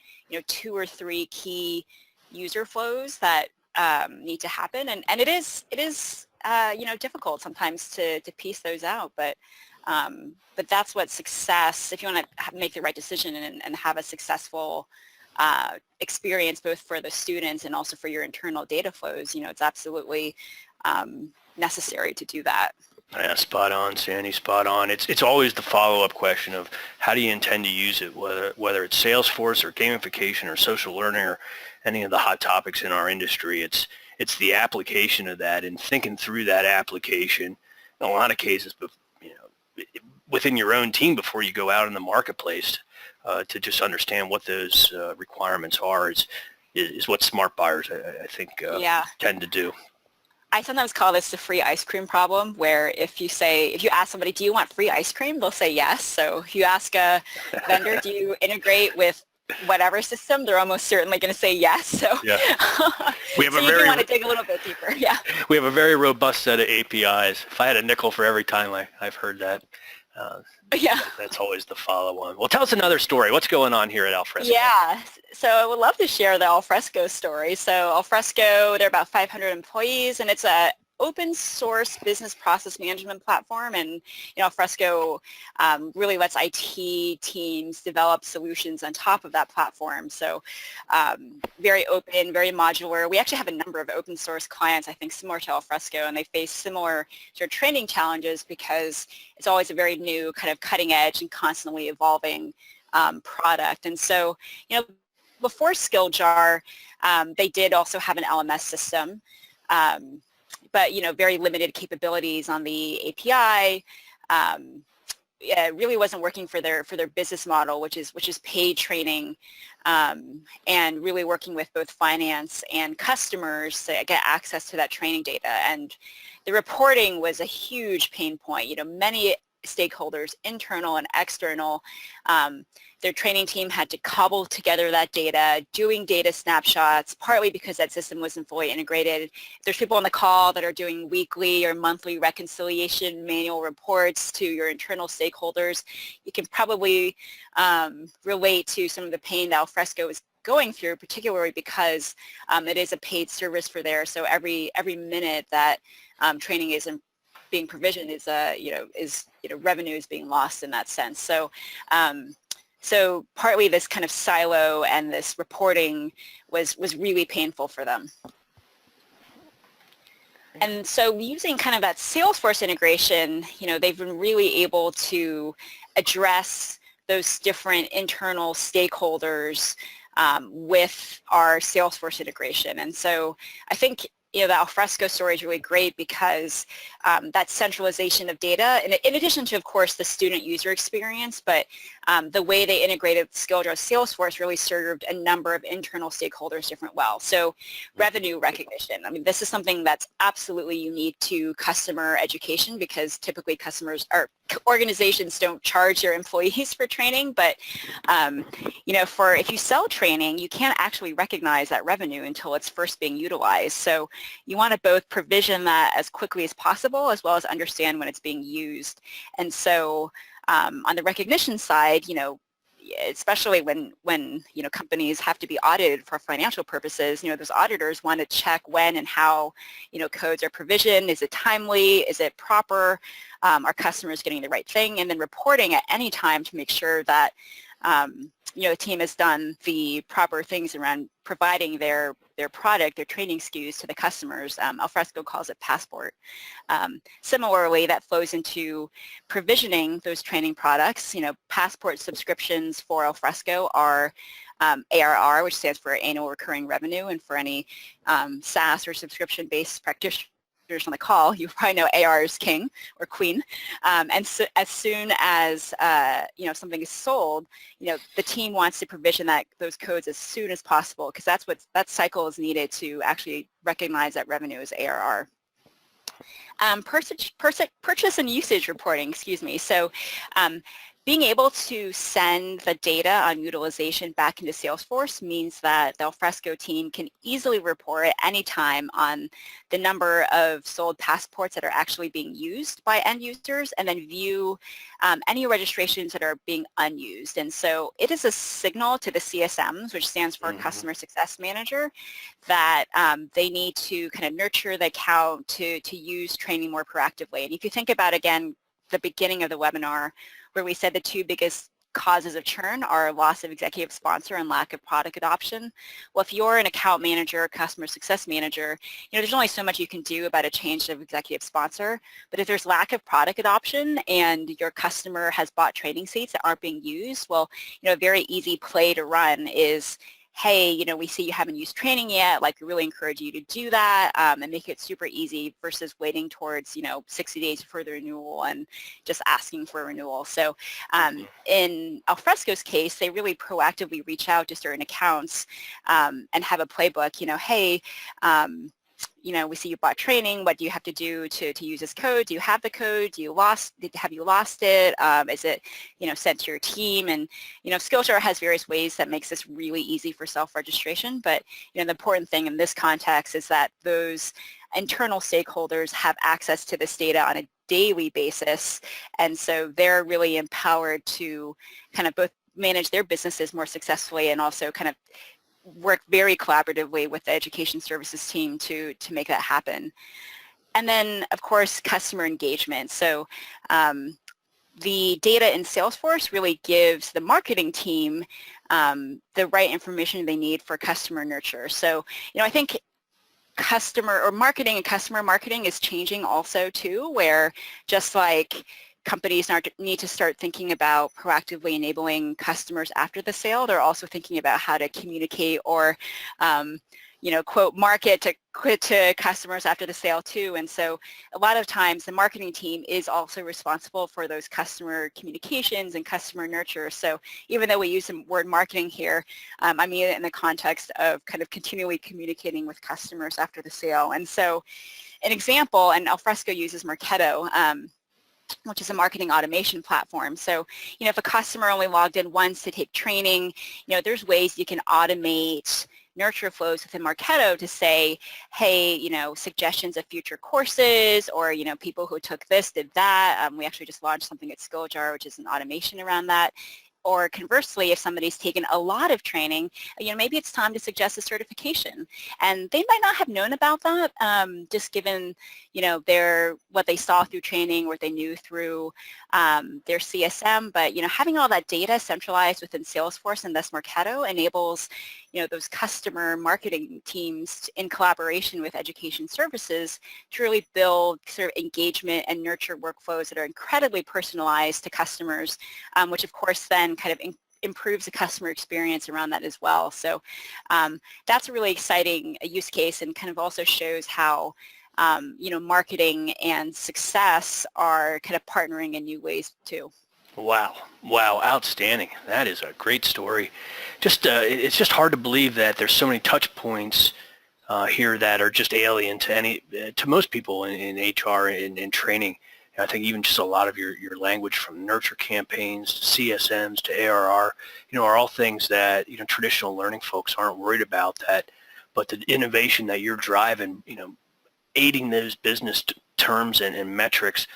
2 or 3 key user flows that need to happen. And it is difficult sometimes to piece those out, but that's what success, if you want to make the right decision and have a successful experience both for the students and also for your internal data flows, it's absolutely necessary to do that. Yeah, spot on, Sandy, spot on. It's always the follow-up question of how do you intend to use it, whether it's Salesforce or gamification or social learning or any of the hot topics in our industry. It's the application of that and thinking through that application in a lot of cases, but within your own team before you go out in the marketplace to just understand what those requirements are is what smart buyers I think tend to do. I sometimes call this the free ice cream problem, where if you ask somebody, do you want free ice cream? They'll say yes. So if you ask a vendor, do you integrate with whatever system, they're almost certainly going to say yes. So, we have so you want to dig a little bit deeper. Yeah. We have a very robust set of APIs. If I had a nickel for every time I've heard that, that's always the follow-on. Well, tell us another story. What's going on here at Alfresco? Yeah, so I would love to share the Alfresco story. So Alfresco, they're about 500 employees, and it's a open source business process management platform, and Alfresco really lets IT teams develop solutions on top of that platform. So very open, very modular. We actually have a number of open source clients, I think, similar to Alfresco, and they face similar sort of training challenges because it's always a very new, kind of cutting edge and constantly evolving product. And so, before Skilljar, they did also have an LMS system. But very limited capabilities on the API. It really wasn't working for their business model, which is paid training, and really working with both finance and customers to get access to that training data. And the reporting was a huge pain point. Many stakeholders, internal and external, their training team had to cobble together that data, doing data snapshots, partly because that system wasn't fully integrated. There's people on the call that are doing weekly or monthly reconciliation manual reports to your internal stakeholders. You can probably relate to some of the pain that Alfresco is going through, particularly because it is a paid service for there. So every minute that training is being provisioned is revenue is being lost in that sense. So so partly this kind of silo and this reporting was really painful for them. And so using kind of that Salesforce integration, they've been really able to address those different internal stakeholders with our Salesforce integration. And so I think the Alfresco story is really great because that centralization of data, in addition to, of course, the student user experience, but the way they integrated Skilljar Salesforce really served a number of internal stakeholders different well. So revenue recognition, this is something that's absolutely unique to customer education because typically customers or organizations don't charge their employees for training, but if you sell training, you can't actually recognize that revenue until it's first being utilized. So you want to both provision that as quickly as possible as well as understand when it's being used. And so on the recognition side, especially when companies have to be audited for financial purposes, those auditors want to check when and how codes are provisioned. Is it timely? Is it proper? Are customers getting the right thing? And then reporting at any time to make sure that the team has done the proper things around providing their product, their training SKUs to the customers. Alfresco calls it Passport. Similarly, that flows into provisioning those training products. Passport subscriptions for Alfresco are ARR, which stands for annual recurring revenue, and for any SaaS or subscription-based practitioners on the call, you probably know AR is king or queen, and so as soon as something is sold, the team wants to provision those codes as soon as possible because that cycle is needed to actually recognize that revenue as ARR. Purchase and usage reporting, excuse me. So Being able to send the data on utilization back into Salesforce means that the Alfresco team can easily report anytime on the number of sold passports that are actually being used by end users, and then view any registrations that are being unused. And so it is a signal to the CSMs, which stands for Customer Success Manager, that they need to kind of nurture the account to use training more proactively. And if you think about, again, the beginning of the webinar, where we said the two biggest causes of churn are loss of executive sponsor and lack of product adoption. Well, if you're an account manager, customer success manager, there's only so much you can do about a change of executive sponsor. But if there's lack of product adoption and your customer has bought training seats that aren't being used, well, a very easy play to run is, hey, we see you haven't used training yet, like we really encourage you to do that, and make it super easy versus waiting towards, 60 days for the renewal and just asking for a renewal. So in Alfresco's case, they really proactively reach out to certain accounts and have a playbook, hey, we see you bought training. What do you have to do to use this code? Do you have the code? Have you lost it? Is it, sent to your team? And, Skilljar has various ways that makes this really easy for self-registration. But, the important thing in this context is that those internal stakeholders have access to this data on a daily basis. And so they're really empowered to kind of both manage their businesses more successfully and also kind of work very collaboratively with the education services team to make that happen. And then, of course, customer engagement. So the data in Salesforce really gives the marketing team the right information they need for customer nurture. So, I think customer or marketing and customer marketing is changing also too, where just like companies need to start thinking about proactively enabling customers after the sale, they're also thinking about how to communicate or, quote, market to customers after the sale too. And so a lot of times the marketing team is also responsible for those customer communications and customer nurture. So even though we use the word marketing here, I mean it in the context of kind of continually communicating with customers after the sale. And so an example, and Alfresco uses Marketo, which is a marketing automation platform. So, if a customer only logged in once to take training, there's ways you can automate nurture flows within Marketo to say, hey, suggestions of future courses or, people who took this did that. We actually just launched something at Skilljar, which is an automation around that. Or conversely, if somebody's taken a lot of training, maybe it's time to suggest a certification. And they might not have known about that, just given, what they saw through training, what they knew through their CSM. But, having all that data centralized within Salesforce and thus Marketo enables, those customer marketing teams in collaboration with education services to really build sort of engagement and nurture workflows that are incredibly personalized to customers, which of course then kind of improves the customer experience around that as well. So that's a really exciting use case and kind of also shows how marketing and success are kind of partnering in new ways too. Wow. Outstanding. That is a great story. It's just hard to believe that there's so many touch points here that are just alien to most people in HR and in training. I think even just a lot of your language from nurture campaigns to CSMs to ARR, are all things that, traditional learning folks aren't worried about that, but the innovation that you're driving, aiding those business terms and metrics,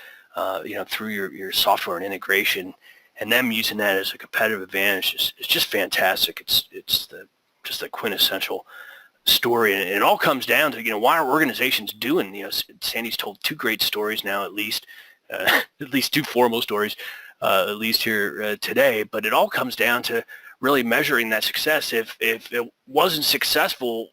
through your software and integration, and them using that as a competitive advantage is just fantastic. It's just the quintessential story, and it all comes down to why are organizations doing. Sandy's told two great stories now, at least two formal stories, at least here today. But it all comes down to really measuring that success. If it wasn't successful,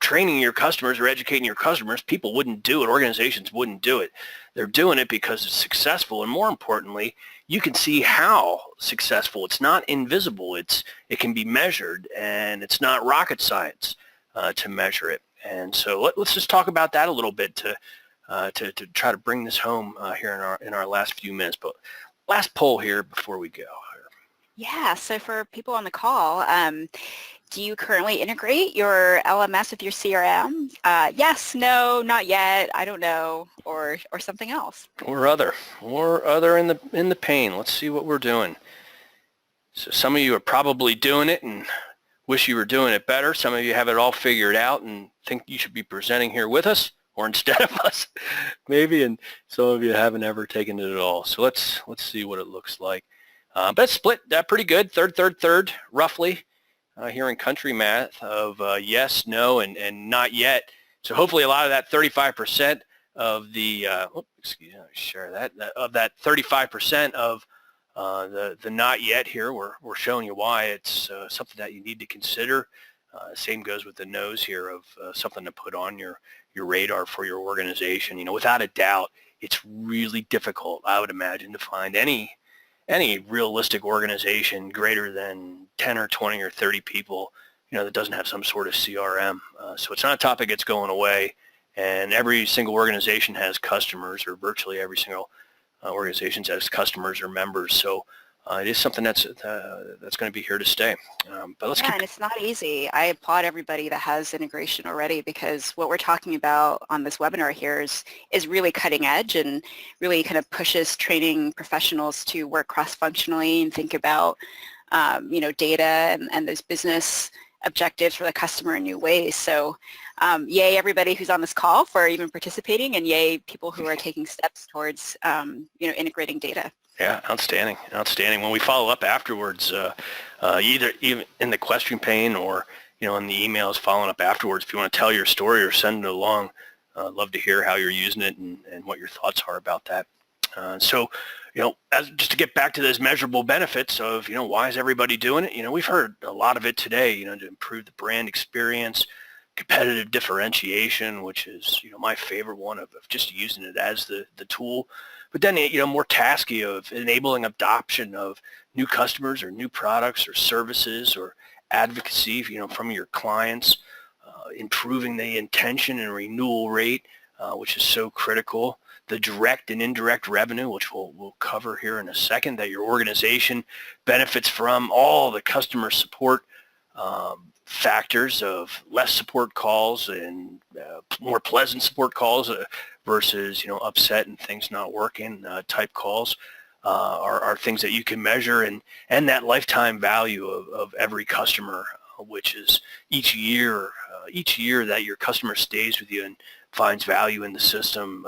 training your customers or educating your customers, people wouldn't do it. Organizations wouldn't do it. They're doing it because it's successful, and more importantly, you can see how successful. It's not invisible. It can be measured, and it's not rocket science to measure it. And so let's just talk about that a little bit to try to bring this home here in our last few minutes. But last poll here before we go. Yeah, so for people on the call, Do you currently integrate your LMS with your CRM? Yes, no, not yet, I don't know, or something else. Or other in the pane. Let's see what we're doing. So some of you are probably doing it and wish you were doing it better. Some of you have it all figured out and think you should be presenting here with us or instead of us, maybe, and some of you haven't ever taken it at all. So let's see what it looks like. But it's split pretty good, third, roughly, here in country math of yes, no, and not yet. So hopefully a lot of that 35% of the, excuse me, let me share that, of that 35% of the not yet here, we're showing you why it's something that you need to consider. Same goes with the no's here of something to put on your radar for your organization. You know, without a doubt, it's really difficult, I would imagine, to find any realistic organization greater than 10 or 20 or 30 people, you know, that doesn't have some sort of CRM. So it's not a topic that's going away, and every single organization has customers, or virtually every single organizations as customers or members. So it is something that's going to be here to stay. But let's and it's not easy. I applaud everybody that has integration already, because what we're talking about on this webinar here is really cutting edge and really kind of pushes training professionals to work cross-functionally and think about you know, data and those business objectives for the customer in new ways. So yay everybody who's on this call for even participating, and yay people who are taking steps towards you know, integrating data. Yeah, outstanding. When we follow up afterwards, either even in the question pane or, you know, in the emails following up afterwards, if you want to tell your story or send it along, I'd love to hear how you're using it and what your thoughts are about that. So, you know, just to get back to those measurable benefits of, you know, why is everybody doing it? You know, we've heard a lot of it today, you know, to improve the brand experience, competitive differentiation, which is, you know, my favorite one of just using it as the tool. But then, you know, more tasky of enabling adoption of new customers or new products or services or advocacy, you know, from your clients, improving the intention and renewal rate, which is so critical. The direct and indirect revenue, which we'll cover here in a second, that your organization benefits from, all the customer support factors of less support calls and more pleasant support calls versus, you know, upset and things not working type calls are things that you can measure, and that lifetime value of every customer, which is each year that your customer stays with you and finds value in the system,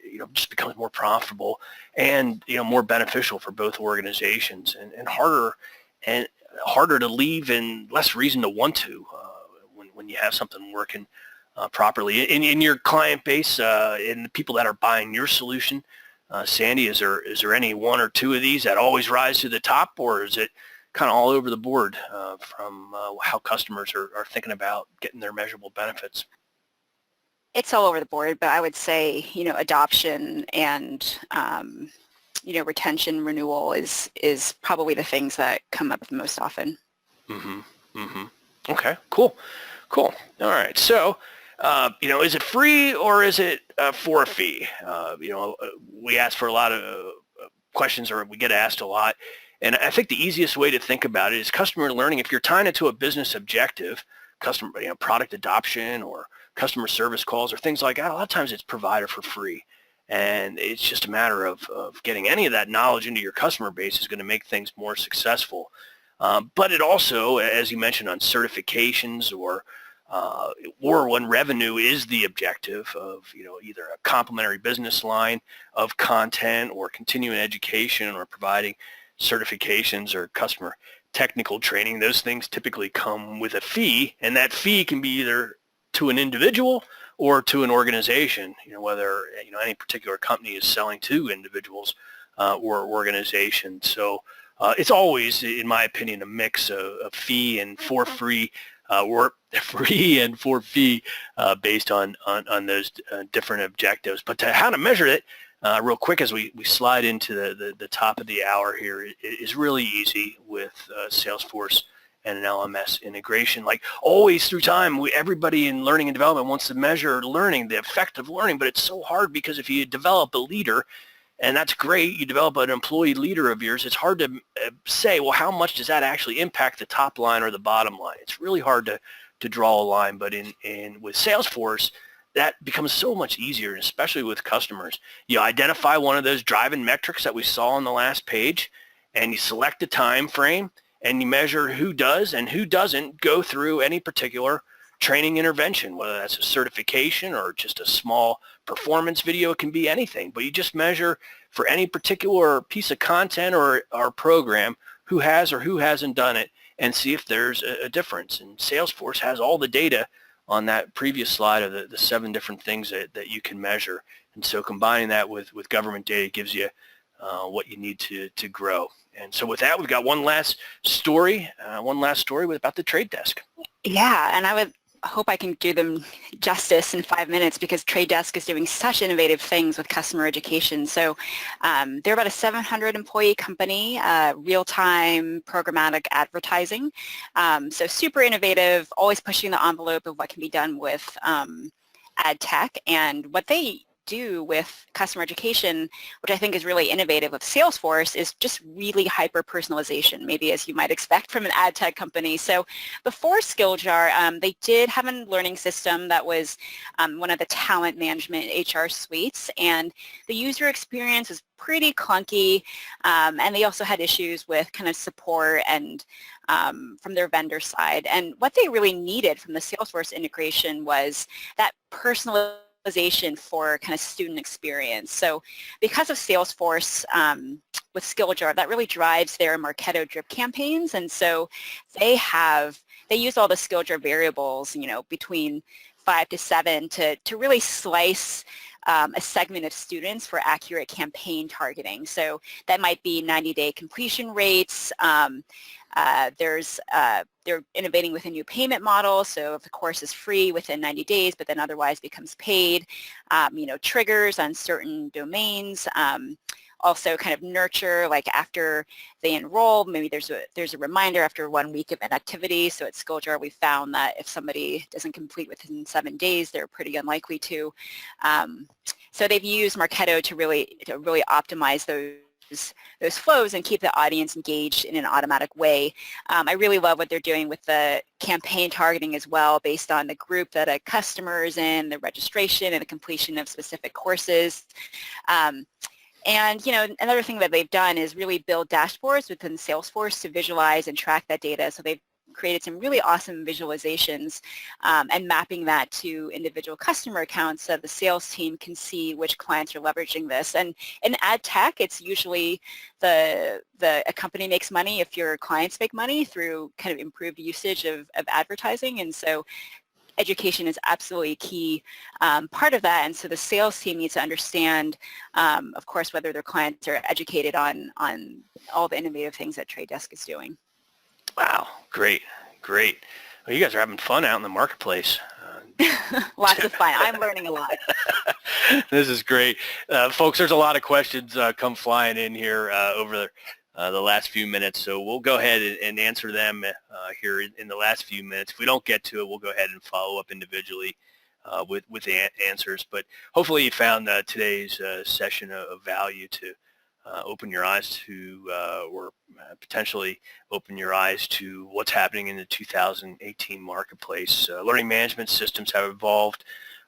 you know, just becomes more profitable and, you know, more beneficial for both organizations, and harder to leave and less reason to want to when you have something working properly in your client base, in the people that are buying your solution. Sandy, is there any one or two of these that always rise to the top, or is it kind of all over the board from how customers are thinking about getting their measurable benefits? It's all over the board, but I would say, you know, adoption and you know, retention, renewal is probably the things that come up the most often. Okay, cool. All right, so you know, is it free or is it for a fee? You know, we ask for a lot of questions, or we get asked a lot, and I think the easiest way to think about it is customer learning. If you're tying it to a business objective, customer, you know, product adoption or customer service calls or things like that, a lot of times it's provided for free. And it's just a matter of getting any of that knowledge into your customer base is going to make things more successful. But it also, as you mentioned, on certifications or when revenue is the objective of, you know, either a complementary business line of content or continuing education or providing certifications or customer technical training, those things typically come with a fee, and that fee can be either to an individual or to an organization, you know, whether, you know, any particular company is selling to individuals or organizations. So it's always, in my opinion, a mix of fee and for free, or free and for fee based on those different objectives. But how to measure it, real quick, as we slide into the top of the hour here, is really easy with Salesforce and an LMS integration. Like always through time, everybody in learning and development wants to measure learning, the effect of learning, but it's so hard because if you develop a leader, and that's great. You develop an employee leader of yours. It's hard to say, well, how much does that actually impact the top line or the bottom line? It's really hard to draw a line, but with Salesforce, that becomes so much easier, especially with customers. You identify one of those driving metrics that we saw on the last page, and you select a time frame, and you measure who does and who doesn't go through any particular training intervention, whether that's a certification or just a small performance video. It can be anything, but you just measure for any particular piece of content or program who has or who hasn't done it, and see if there's a difference. And Salesforce has all the data on that previous slide of the 7 different things that you can measure. And so combining that with government data gives you what you need to grow. And so with that, we've got one last story about the trade desk. Yeah, and I would hope I can do them justice in 5 minutes, because Trade Desk is doing such innovative things with customer education. So they're about a 700 employee company, real-time programmatic advertising. So super innovative, always pushing the envelope of what can be done with ad tech. And what they do with customer education, which I think is really innovative with Salesforce, is just really hyper-personalization, maybe as you might expect from an ad tech company. So before Skilljar, they did have a learning system that was one of the talent management HR suites, and the user experience was pretty clunky, and they also had issues with kind of support and from their vendor side. And what they really needed from the Salesforce integration was that personalization for kind of student experience. So because of Salesforce with Skilljar, that really drives their Marketo drip campaigns. And so they use all the Skilljar variables, between 5 to 7 to really slice a segment of students for accurate campaign targeting. So that might be 90-day completion rates. They're innovating with a new payment model. So if the course is free within 90 days, but then otherwise becomes paid, triggers on certain domains. Also kind of nurture, like after they enroll, maybe there's a reminder after 1 week of an activity. So at Skilljar, we found that if somebody doesn't complete within 7 days, they're pretty unlikely to. So they've used Marketo to really optimize those flows and keep the audience engaged in an automatic way. I really love what they're doing with the campaign targeting as well, based on the group that a customer is in, the registration and the completion of specific courses. And another thing that they've done is really build dashboards within Salesforce to visualize and track that data. So they've created some really awesome visualizations and mapping that to individual customer accounts so the sales team can see which clients are leveraging this. And in ad tech, it's usually a company makes money if your clients make money through kind of improved usage of advertising. And so education is absolutely a key part of that. And so the sales team needs to understand, of course, whether their clients are educated on all the innovative things that Trade Desk is doing. Wow, great. Well, you guys are having fun out in the marketplace. Lots of fun. I'm learning a lot. This is great. Folks, there's a lot of questions come flying in here over the last few minutes, so we'll go ahead and answer them here in the last few minutes. If we don't get to it, we'll go ahead and follow up individually with the answers. But hopefully you found today's session of value to open your eyes to, or potentially open your eyes to what's happening in the 2018 marketplace. Learning management systems have evolved.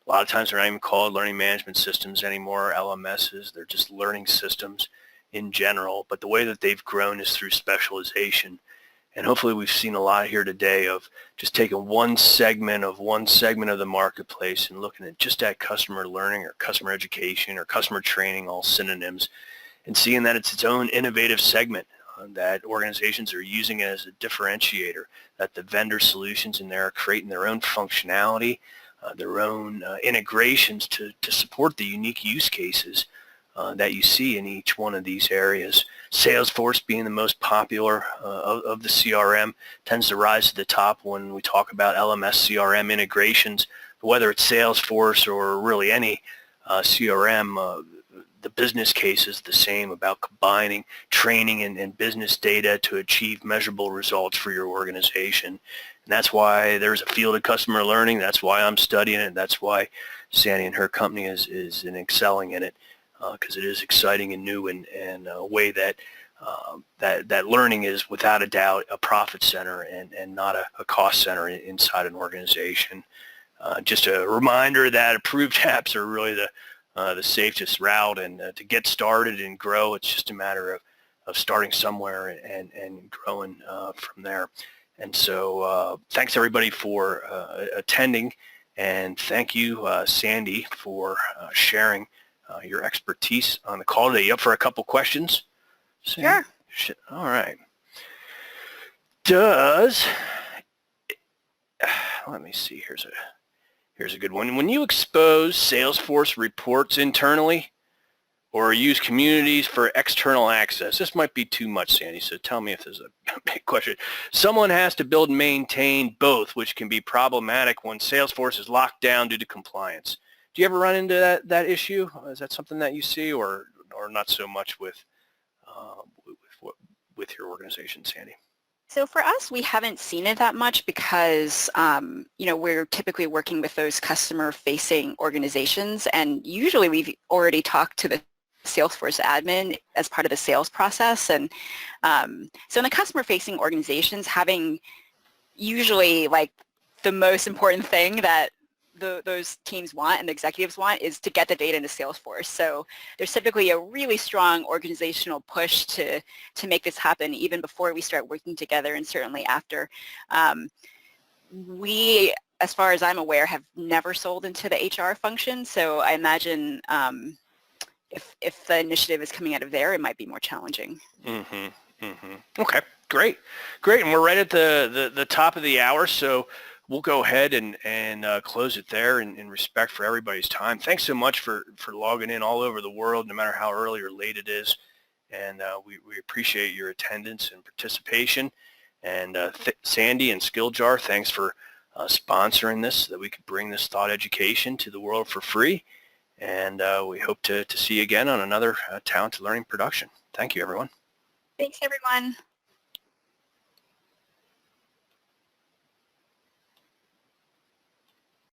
A lot of times they're not even called learning management systems anymore, LMSs. They're just learning systems in general. But the way that they've grown is through specialization. And hopefully we've seen a lot here today of just taking one segment of the marketplace and looking at just at customer learning or customer education or customer training, all synonyms, and seeing that it's its own innovative segment, that organizations are using it as a differentiator, that the vendor solutions in there are creating their own functionality, their own integrations to support the unique use cases that you see in each one of these areas. Salesforce, being the most popular of the CRM, tends to rise to the top when we talk about LMS CRM integrations. Whether it's Salesforce or really any CRM, the business case is the same, about combining training and business data to achieve measurable results for your organization. And that's why there's a field of customer learning. That's why I'm studying it. That's why Sandy and her company is excelling in it. because it is exciting and new and a way that that learning is without a doubt a profit center and not a cost center inside an organization. Just a reminder that approved apps are really the safest route, and to get started and grow, it's just a matter of starting somewhere and growing from there. And so thanks everybody for attending, and thank you Sandy for sharing your expertise on the call today. You up for a couple questions? Sure. All right. Let me see, here's a good one. When you expose Salesforce reports internally or use communities for external access, this might be too much, Sandy, so tell me if this is a big question. Someone has to build and maintain both, which can be problematic when Salesforce is locked down due to compliance. Do you ever run into that issue? Is that something that you see, or not so much with your organization, Sandy? So for us, we haven't seen it that much because, we're typically working with those customer-facing organizations, and usually we've already talked to the Salesforce admin as part of the sales process. And so in the customer-facing organizations, having usually like the most important thing that those teams want and the executives want is to get the data into Salesforce. So there's typically a really strong organizational push to make this happen even before we start working together, and certainly after. We, as far as I'm aware, have never sold into the HR function, so I imagine if the initiative is coming out of there, it might be more challenging. Okay, great. And we're right at the top of the hour, so we'll go ahead and close it there in respect for everybody's time. Thanks so much for logging in all over the world, no matter how early or late it is. And we appreciate your attendance and participation. And Sandy and Skilljar, thanks for sponsoring this so that we could bring this thought education to the world for free. And we hope to see you again on another Talented Learning production. Thank you, everyone. Thanks, everyone.